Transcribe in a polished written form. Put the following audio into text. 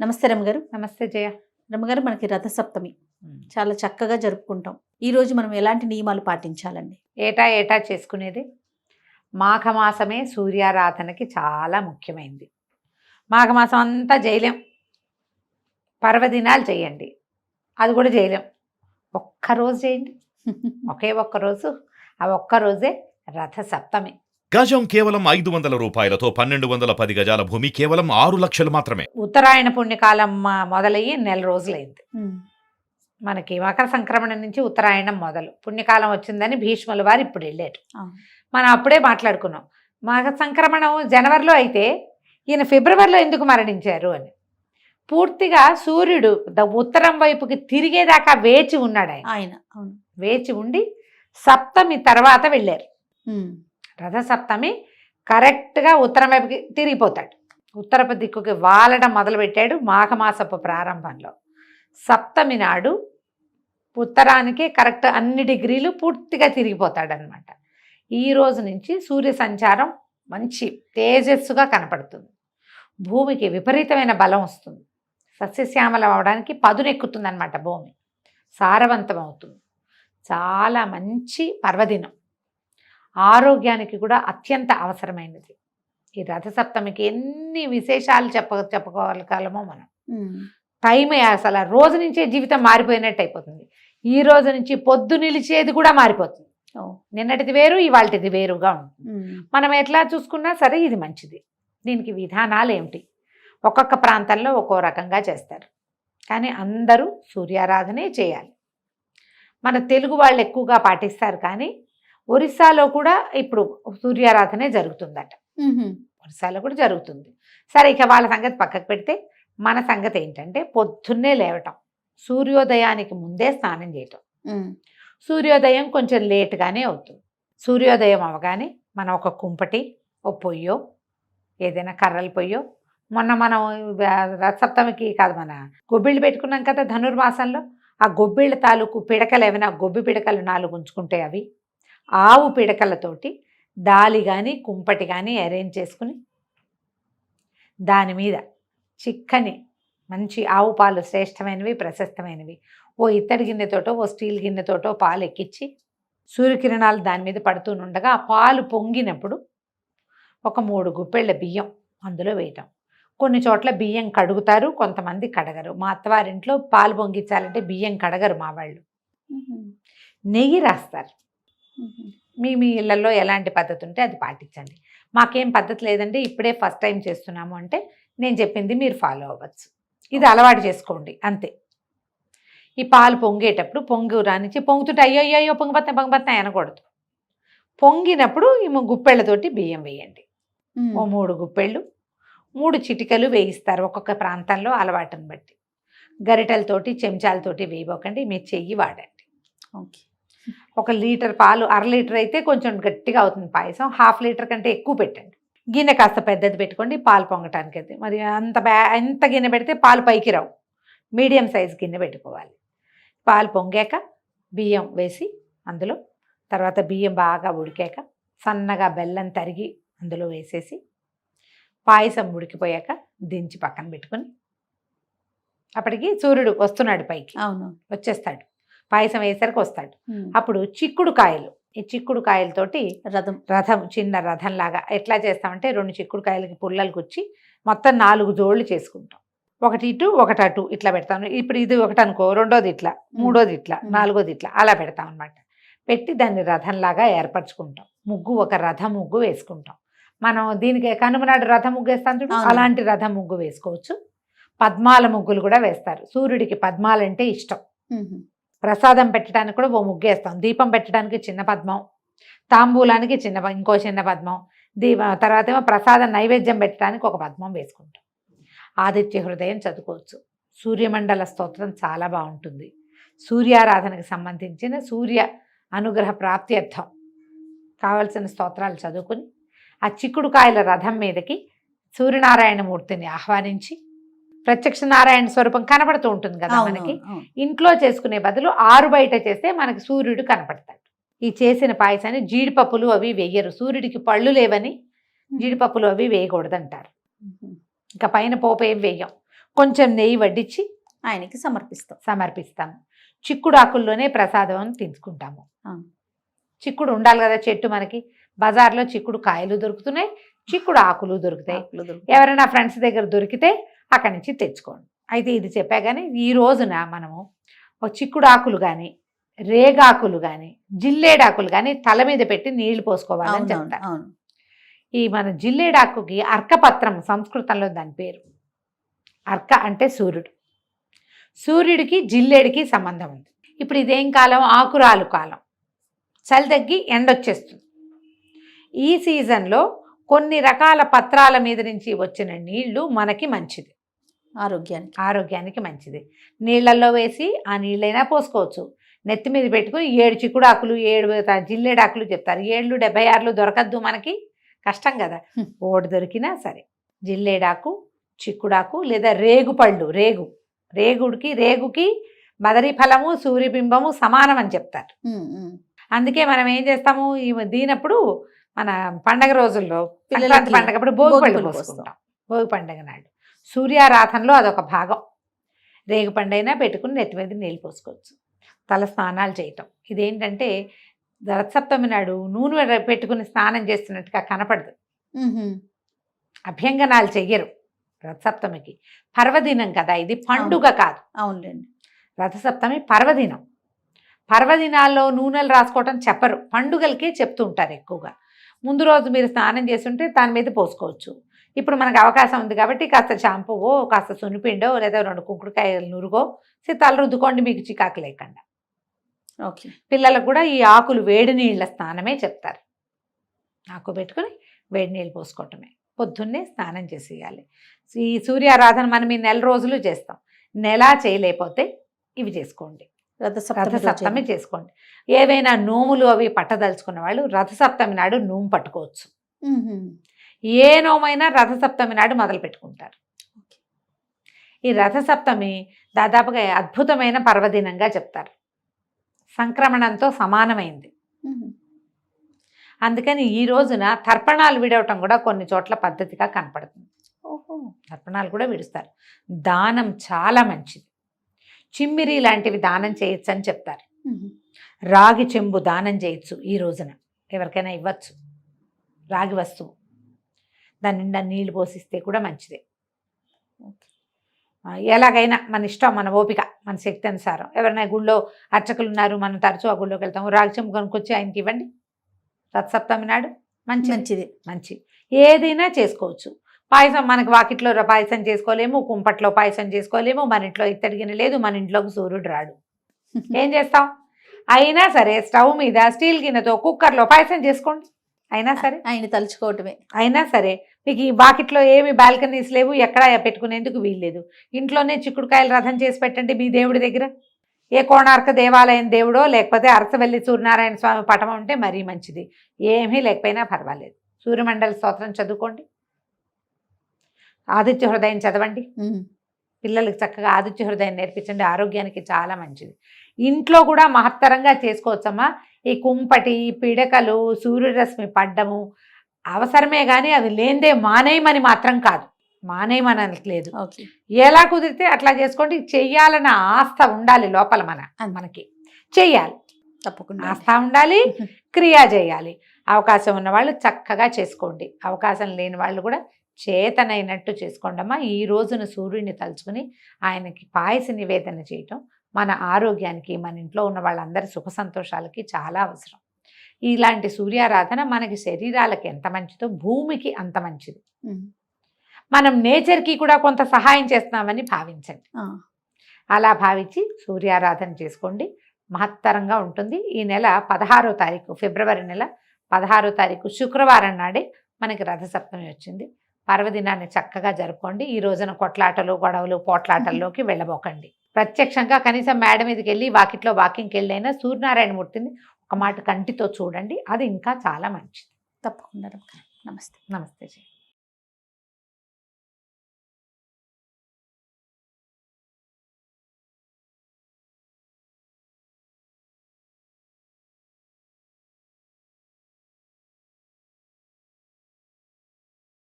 నమస్తే రమగారు. నమస్తే జయ. రమగారు, మనకి రథసప్తమి ఉమ్. చాలా చక్కగా జరుపుకుంటాం. ఈ రోజు మనం ఎలాంటి నియమాలు పాటించాలండి? ఏటా చేసుకునేది మాఘమాసమే సూర్యారాధనకి చాలా ముఖ్యమైనది. మాఘమాసం అంతా చేయలేం, పర్వదినాలు చేయండి, అది కూడా చేయలేం. ఒక్కరోజు చేయండి, ఒక్కరోజు, ఆ ఒక్కరోజే రథసప్తమి. గజం కేవలం 500 రూపాయలతో 1210 గజాల భూమి కేవలం 6 లక్షలు మాత్రమే. ఉత్తరాయణ పుణ్యకాలం మొదలయ్యి నెల రోజులైంది. మనకి మకర సంక్రమణ నుంచి ఉత్తరాయణం మొదలు, పుణ్యకాలం వచ్చిందని భీష్ముల వారు ఇప్పుడు వెళ్ళారు. మనం అప్పుడే మాట్లాడుకున్నాం, మకర సంక్రమణం జనవరిలో అయితే ఈయన ఫిబ్రవరిలో ఎందుకు మరణించారు అని. పూర్తిగా సూర్యుడు ఉత్తరం వైపుకి తిరిగేదాకా వేచి ఉన్నాడు ఆయన. వేచి ఉండి సప్తమి తర్వాత వెళ్ళారు. రథసప్తమి కరెక్ట్గా ఉత్తరం వైపుకి తిరిగిపోతాడు, ఉత్తరపు దిక్కుకి వాలడం మొదలుపెట్టాడు మాఘమాసపు ప్రారంభంలో. సప్తమి నాడు ఉత్తరానికి కరెక్ట్ అన్ని డిగ్రీలు పూర్తిగా తిరిగిపోతాడు అనమాట. ఈ రోజు నుంచి సూర్య సంచారం మంచి తేజస్సుగా కనపడుతుంది, భూమికి విపరీతమైన బలం వస్తుంది, సస్యశ్యామలం అవడానికి పదునెక్కుతుంది అనమాట, భూమి సారవంతం అవుతుంది. చాలా మంచి పర్వదినం, ఆరోగ్యానికి కూడా అత్యంత అవసరమైనది. ఈ రథసప్తమికి ఎన్ని విశేషాలు చెప్పుకోగలమో మనం. టైం అసలు రోజు నుంచే జీవితం మారిపోయినట్టు అయిపోతుంది. ఈ రోజు నుంచి పొద్దు నిలిచేది కూడా మారిపోతుంది. నిన్నటిది వేరు, ఇవాళది వేరుగా ఉంటుంది. మనం ఎట్లా చూసుకున్నా సరే ఇది మంచిది. దీనికి విధానాలు ఏమిటి? ఒక్కొక్క ప్రాంతంలో ఒక్కో రకంగా చేస్తారు, కానీ అందరూ సూర్యారాధనే చేయాలి. మన తెలుగు వాళ్ళు ఎక్కువగా పాటిస్తారు, కానీ ఒరిస్సాలో కూడా ఇప్పుడు సూర్యారాధనే జరుగుతుందట. ఒరిస్సాలో కూడా జరుగుతుంది. సరే, ఇక వాళ్ళ సంగతి పక్కకు పెడితే మన సంగతి ఏంటంటే పొద్దున్నే లేవటం, సూర్యోదయానికి ముందే స్నానం చేయటం. సూర్యోదయం కొంచెం లేట్గానే అవుతుంది. సూర్యోదయం అవగానే మనం ఒక కుంపటి, ఓ పొయ్యో, ఏదైనా కర్రల పొయ్యో, మొన్న మనం రథసప్తమికి కాదు మన గొబ్బిళ్ళు పెట్టుకున్నాం కదా ధనుర్మాసంలో, ఆ గొబ్బిళ్ళ తాలూకు పిడకలు ఏమైనా గొబ్బి పిడకలు 4 ఉంచుకుంటే అవి ఆవు పిడకలతోటి దాలి కానీ కుంపటి కానీ అరేంజ్ చేసుకుని దాని మీద చిక్కని మంచి ఆవు పాలు శ్రేష్టమైనవి, ప్రశస్తమైనవి, ఓ ఇత్తడి గిన్నెతోటో ఓ స్టీల్ గిన్నెతోటో పాలు ఎక్కించి సూర్యకిరణాలు దాని మీద పడుతూనుండగా ఆ పాలు పొంగినప్పుడు ఒక 3 గుప్పెళ్ళ బియ్యం అందులో వేయటం. కొన్ని చోట్ల బియ్యం కడుగుతారు, కొంతమంది కడగరు. మా అత్తవారింట్లో పాలు పొంగించాలంటే బియ్యం కడగరు మా వాళ్ళు, నెయ్యి రాస్తారు. మీ ఇళ్లలో ఎలాంటి పద్ధతి ఉంటే అది పాటించండి. మాకేం పద్ధతి లేదండి, ఇప్పుడే ఫస్ట్ టైం చేస్తున్నాము అంటే నేను చెప్పింది మీరు ఫాలో అవ్వచ్చు. ఇది అలవాటు చేసుకోండి అంతే. ఈ పాలు పొంగేటప్పుడు పొంగు రానిచ్చి పొంగుతుంటే అయ్యో పొంగిపోతాయి అనకూడదు. పొంగినప్పుడు ఈ గుప్పెళ్ళతోటి బియ్యం వేయండి. ఓ 3 గుప్పెళ్ళు, 3 చిటికలు వేయిస్తారు ఒక్కొక్క ప్రాంతంలో అలవాటుని బట్టి. గరిటెలతోటి చెంచాలతోటి వేయబోకండి, మీ చెయ్యి వాడండి. ఓకే. 1 లీటర్ పాలు, 1/2 లీటర్ అయితే కొంచెం గట్టిగా అవుతుంది పాయసం, 1/2 లీటర్ కంటే ఎక్కువ పెట్టండి. గిన్నె కాస్త పెద్దది పెట్టుకోండి పాలు పొంగటానికి. అయితే మరి ఎంత గిన్నె పెడితే పాలు పైకి రావు, మీడియం సైజ్ గిన్నె పెట్టుకోవాలి. పాలు పొంగాక బియ్యం వేసి అందులో, తర్వాత బియ్యం బాగా ఉడికాక సన్నగా బెల్లం తరిగి అందులో వేసేసి పాయసం ఉడికిపోయాక దించి పక్కన పెట్టుకొని, అప్పటికి సూర్యుడు వస్తున్నాడు పైకి, అవును వచ్చేస్తాడు, పాయసం వేసరికి వస్తాడు. అప్పుడు చిక్కుడు కాయలు, ఈ చిక్కుడు కాయలతోటి రథం చిన్న రథం లాగా ఎట్లా చేస్తామంటే 2 చిక్కుడు కాయలకి పుల్లలు గుచ్చి మొత్తం 4 జోళ్ళు చేసుకుంటాం. 1 ఇటు 1 అటు ఇట్లా పెడతాను. ఇప్పుడు ఇది 1 అనుకో, 2వది ఇట్లా, 3వది ఇట్లా, 4వది ఇట్లా అలా పెడతాం అనమాట. పెట్టి దాన్ని రథంలాగా ఏర్పరచుకుంటాం. ముగ్గు ఒక రథ ముగ్గు వేసుకుంటాం. మనం దీనికి కనుమనాడు రథ ముగ్గు వేస్తాం చూడు, అలాంటి రథ ముగ్గు వేసుకోవచ్చు. పద్మాల ముగ్గులు కూడా వేస్తారు. సూర్యుడికి పద్మాలంటే ఇష్టం. ప్రసాదం పెట్టడానికి కూడా ఓ ముగ్గు వేస్తాం. దీపం పెట్టడానికి చిన్న పద్మం, తాంబూలానికి ఇంకో చిన్న పద్మం, తర్వాత ఏమో ప్రసాదం నైవేద్యం పెట్టడానికి ఒక పద్మం వేసుకుంటాం. ఆదిత్య హృదయం చదువుకోవచ్చు. సూర్యమండల స్తోత్రం చాలా బాగుంటుంది. సూర్యారాధనకు సంబంధించిన సూర్య అనుగ్రహ ప్రాప్త్యర్థం కావలసిన స్తోత్రాలు చదువుకుని ఆ చిక్కుడుకాయల రథం మీదకి సూర్యనారాయణమూర్తిని ఆహ్వానించి, ప్రత్యక్ష నారాయణ స్వరూపం కనపడుతూ ఉంటుంది కదా మనకి. ఇంట్లో చేసుకునే బదులు ఆరు బయట చేస్తే మనకి సూర్యుడు కనపడతాడు. ఈ చేసిన పాయసాన్ని జీడిపప్పులు అవి వేయరు, సూర్యుడికి పళ్ళు లేవని జీడిపప్పులు అవి వేయకూడదంటారు. ఇంకా పైన పోపు ఏం వేయం. కొంచెం నెయ్యి వడ్డించి ఆయనకి సమర్పిస్తాం. సమర్పిస్తాము. చిక్కుడు ఆకుల్లోనే ప్రసాదం తీసుకుంటాము. ఆ. చిక్కుడు ఉండాలి కదా చెట్టు, మనకి బజార్లో చిక్కుడు కాయలు దొరుకుతున్నాయి, చిక్కుడు ఆకులు దొరుకుతాయి. ఆకులు దొరుకుతాయి. ఎవరైనా ఫ్రెండ్స్ దగ్గర దొరికితే అక్కడి నుంచి తెచ్చుకోండి. అయితే ఇది చెప్పా కానీ ఈ రోజున మనము ఒక చిక్కుడు ఆకులు కానీ, రేగాకులు కానీ, జిల్లేడాకులు కానీ తల మీద పెట్టి నీళ్లు పోసుకోవాలని అవునవును, చెప్తారు. అవును. ఈ మన జిల్లేడాకుకి అర్కపత్రం సంస్కృతంలో దాని పేరు. అర్క అంటే సూర్యుడు. సూర్యుడికి జిల్లేడికి సంబంధం ఉంది. ఇప్పుడు ఇదేం కాలం? ఆకురాలు కాలం. చలి తగ్గి ఎండొచ్చేస్తుంది. ఈ సీజన్లో కొన్ని రకాల పత్రాల మీద నుంచి వచ్చిన నీళ్లు మనకి మంచిది, ఆరోగ్యానికి మంచిది. నీళ్లలో వేసి ఆ నీళ్ళైనా పోసుకోవచ్చు. నెత్తి మీద పెట్టుకుని 7 చిక్కుడు ఆకులు, 7 జిల్లేడాకులు చెప్తారు. 7 76 దొరకద్దు, మనకి కష్టం కదా. ఓడి దొరికినా సరే జిల్లేడాకు, చిక్కుడాకు లేదా రేగుపళ్ళు. రేగుకి మదరి ఫలము, సూర్యబింబము సమానం అని చెప్తారు. అందుకే మనం ఏం చేస్తాము, ఈ దీనప్పుడు మన పండగ రోజుల్లో సంక్రాంతి పండగ అప్పుడు భోగి పళ్ళు పోసుకుంటాం. భోగి పండగ నాడు సూర్యారాధనలో అదొక భాగం. రేగు పండైనా పెట్టుకుని నెత్తి మీద నీళ్ళు పోసుకోవచ్చు. తల స్నానాలు చేయటం ఇదేంటంటే రథసప్తమి నాడు నూనె పెట్టుకుని స్నానం చేస్తున్నట్టుగా కనపడదు. అభ్యంగనాలు చెయ్యరు రథసప్తమికి. పర్వదినం కదా ఇది, పండుగ కాదు. అవునండి. రథసప్తమి పర్వదినం. పర్వదినాల్లో నూనెలు రాసుకోవటం చెప్పరు, పండుగలకే చెప్తూ ఉంటారు ఎక్కువగా. ముందు రోజు మీరు స్నానం చేస్తుంటే దాని మీద పోసుకోవచ్చు. ఇప్పుడు మనకు అవకాశం ఉంది కాబట్టి కాస్త షాంపువో, కాస్త సున్నిపిండో, లేదా 2 కుంకుడుకాయలు నురుగో తల రుద్దుకోండి, మీకు చికాకు లేకుండా. ఓకే. పిల్లలకు కూడా ఈ ఆకులు వేడి నీళ్ళ స్నానమే చెప్తారు. ఆకు పెట్టుకుని వేడి నీళ్ళు పోసుకోవటమే. పొద్దున్నే స్నానం చేసేయాలి. ఈ సూర్యారాధన మనం ఈ 4 రోజులు చేస్తాం. నెల చేయలేకపోతే ఇవి చేసుకోండి, రథసప్తమి చేసుకోండి. ఏవైనా నోములు అవి పట్టదలుచుకున్న వాళ్ళు రథసప్తమి నాడు నోము పట్టుకోవచ్చు. ఏ నోమైనా రథసప్తమి నాడు మొదలు పెట్టుకుంటారు. ఈ రథసప్తమి దాదాపుగా అద్భుతమైన పర్వదినంగా చెప్తారు. సంక్రమణంతో సమానమైంది. అందుకని ఈ రోజున తర్పణాలు విడవటం కూడా కొన్ని చోట్ల పద్ధతిగా కనపడుతుంది. తర్పణాలు కూడా విడుస్తారు. దానం చాలా మంచిది. చిమ్మిరి లాంటివి దానం చేయొచ్చు అని చెప్తారు. రాగి చెంబు దానం చేయొచ్చు ఈ రోజున, ఎవరికైనా ఇవ్వచ్చు. రాగి వస్తువు దాని నిండా నీళ్లు పోసిస్తే కూడా మంచిదే. ఎలాగైనా మన ఇష్టం, మన ఓపిక, మన శక్తి అనుసారం. ఎవరైనా గుళ్ళో అర్చకులు ఉన్నారు, మనం తరచూ ఆ గుళ్ళోకి వెళ్తాము, రాగి చెంబు కొనుక్కొచ్చి ఆయనకి ఇవ్వండి. రథసప్తమి నాడు మంచి ఏదైనా చేసుకోవచ్చు. పాయసం మనకి వాకిట్లో పాయసం చేసుకోలేము, కుంపట్లో పాయసం చేసుకోలేము, మన ఇంట్లో ఇత్తడి గిన్నె లేదు, మన ఇంట్లోకి సూర్యుడు రాడు. ఏం చేస్తాం? అయినా సరే స్టవ్ మీద స్టీల్ గిన్నెతో కుక్కర్లో పాయసం చేసుకోండి. అయినా సరే ఆయన తలుచుకోవటమే. అయినా సరే మీకు ఈ వాకిట్లో ఏమి బాల్కనీస్ లేవు, ఎక్కడ పెట్టుకునేందుకు వీల్లేదు, ఇంట్లోనే చిక్కుడుకాయలు రథం చేసి పెట్టండి మీ దేవుడి దగ్గర. ఏ కోణార్క దేవాలయం దేవుడో లేకపోతే అరసవల్లి సూర్యనారాయణ స్వామి పటం ఉంటే మరీ మంచిది. ఏమీ లేకపోయినా పర్వాలేదు. సూర్యమండల స్తోత్రం చదువుకోండి, ఆదిత్య హృదయం చదవండి. పిల్లలకి చక్కగా ఆదిత్య హృదయం నేర్పించండి, ఆరోగ్యానికి చాలా మంచిది. ఇంట్లో కూడా మహత్తరంగా చేసుకోవచ్చమ్మా. ఈ కుంపటి, పిడకలు, సూర్యరశ్మి పడ్డము అవసరమే కానీ అవి లేనిదే మానేయమని మాత్రం కాదు, మానేయమనట్లేదు. ఎలా కుదిరితే అట్లా చేసుకోండి. చెయ్యాలన్న ఆస్థ ఉండాలి లోపల, మనకి చెయ్యాలి, తప్పకుండా ఆస్థ ఉండాలి, క్రియ చేయాలి. అవకాశం ఉన్న వాళ్ళు చక్కగా చేసుకోండి, అవకాశం లేని వాళ్ళు కూడా చేతనైనట్టు చేసుకోండమ్మా. ఈ రోజున సూర్యుడిని తలుచుకుని ఆయనకి పాయస నివేదన చేయటం మన ఆరోగ్యానికి, మన ఇంట్లో ఉన్న వాళ్ళందరి సుఖ సంతోషాలకి చాలా అవసరం. ఇలాంటి సూర్యారాధన మనకి శరీరాలకి ఎంత మంచిదో భూమికి అంత మంచిది. మనం నేచర్కి కూడా కొంత సహాయం చేస్తున్నామని భావించండి. అలా భావించి సూర్యారాధన చేసుకోండి, మహత్తరంగా ఉంటుంది. ఈ నెల 16వ తారీఖు, ఫిబ్రవరి నెల 16వ తారీఖు శుక్రవారం నాడే మనకి రథసప్తమి వచ్చింది. పర్వదినాన్ని చక్కగా జరుపుకోండి. ఈ రోజున కొట్లాటలు, గొడవలు, పోట్లాటల్లోకి వెళ్ళబోకండి. ప్రత్యక్షంగా కనీసం మేడ మీదకి వెళ్ళి వాకిట్లో వాకింగ్కి వెళ్ళైనా సూర్యనారాయణ మూర్తిని ఒక మాట కంటితో చూడండి, అది ఇంకా చాలా మంచిది. తప్పకుండా. నమస్తే. నమస్తే.